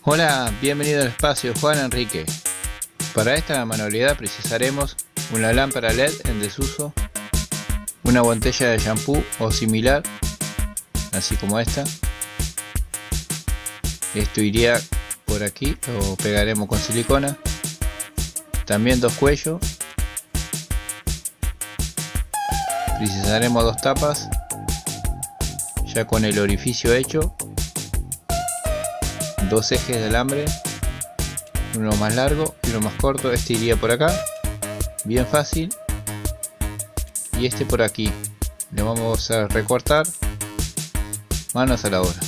Hola, bienvenido al espacio Juan Enrique. Para esta manualidad precisaremos una lámpara LED en desuso, una botella de shampoo o similar, así como esta. Esto iría por aquí, lo pegaremos con silicona. También dos cuellos. Precisaremos dos tapas, ya con el orificio hecho. Dos ejes de alambre, uno más largo y uno más corto. Este iría por acá, bien fácil, y este por aquí. Le vamos a recortar, manos a la obra.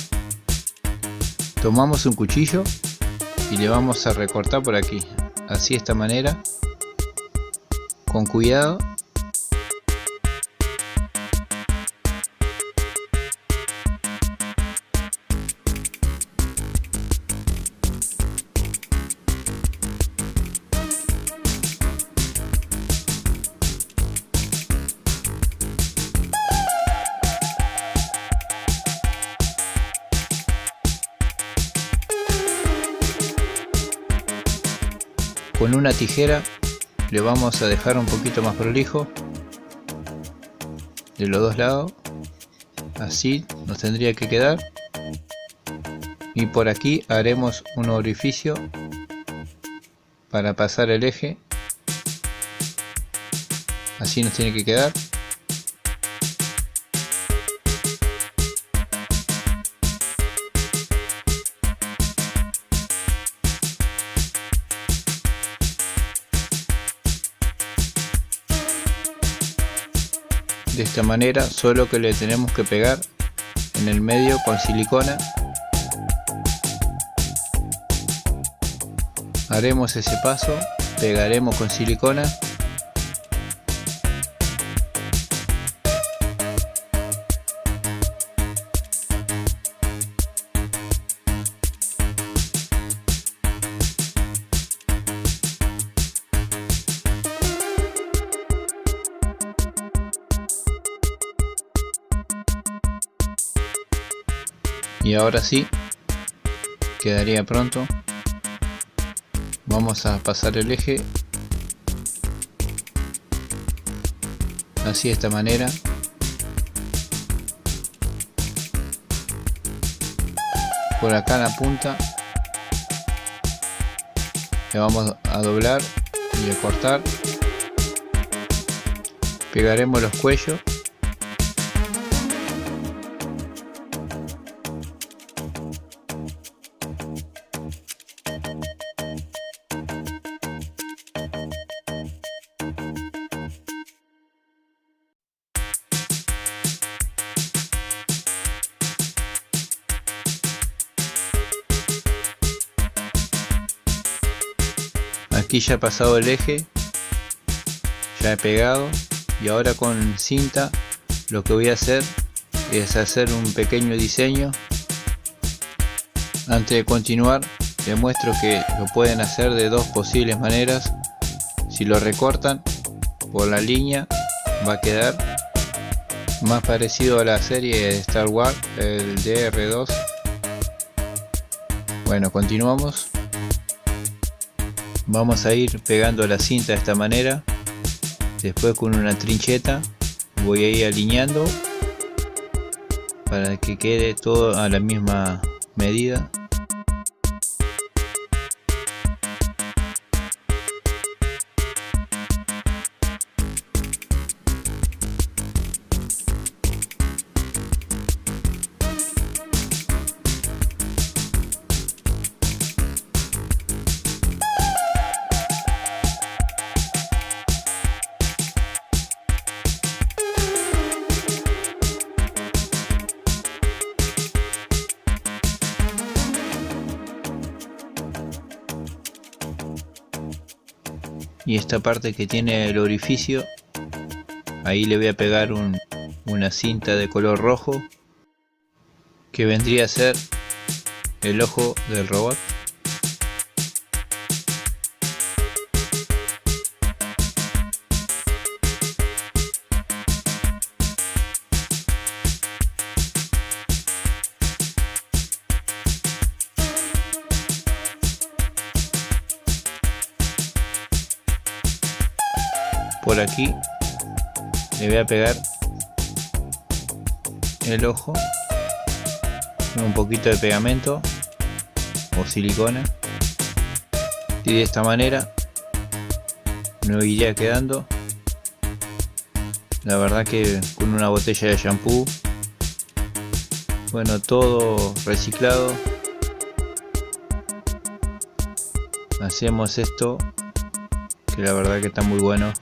Tomamos un cuchillo y le vamos a recortar por aquí, así de esta manera, con cuidado. Con una tijera le vamos a dejar un poquito más prolijo de los dos lados, así nos tendría que quedar. Y por aquí haremos un orificio para pasar el eje, así nos tiene que quedar. De esta manera, solo que le tenemos que pegar en el medio con silicona. Haremos ese paso, pegaremos con silicona. Y ahora sí, quedaría pronto. Vamos a pasar el eje, así de esta manera. Por acá en la punta le vamos a doblar y a cortar. Pegaremos los cuellos. Aquí ya he pasado el eje, ya he pegado, y ahora con cinta lo que voy a hacer es hacer un pequeño diseño. Antes de continuar, les muestro que lo pueden hacer de dos posibles maneras. Si lo recortan por la línea, va a quedar más parecido a la serie de Star Wars, el DR2. Bueno, continuamos. Vamos a ir pegando la cinta de esta manera. Después con una trincheta voy a ir alineando para que quede todo a la misma medida. Y esta parte que tiene el orificio, ahí le voy a pegar una cinta de color rojo, que vendría a ser el ojo del robot. por aquí le voy a pegar el ojo con un poquito de pegamento o silicona, y de esta manera me iría quedando. La verdad que con una botella de shampoo, bueno, todo reciclado, hacemos esto, que la verdad que está muy bueno.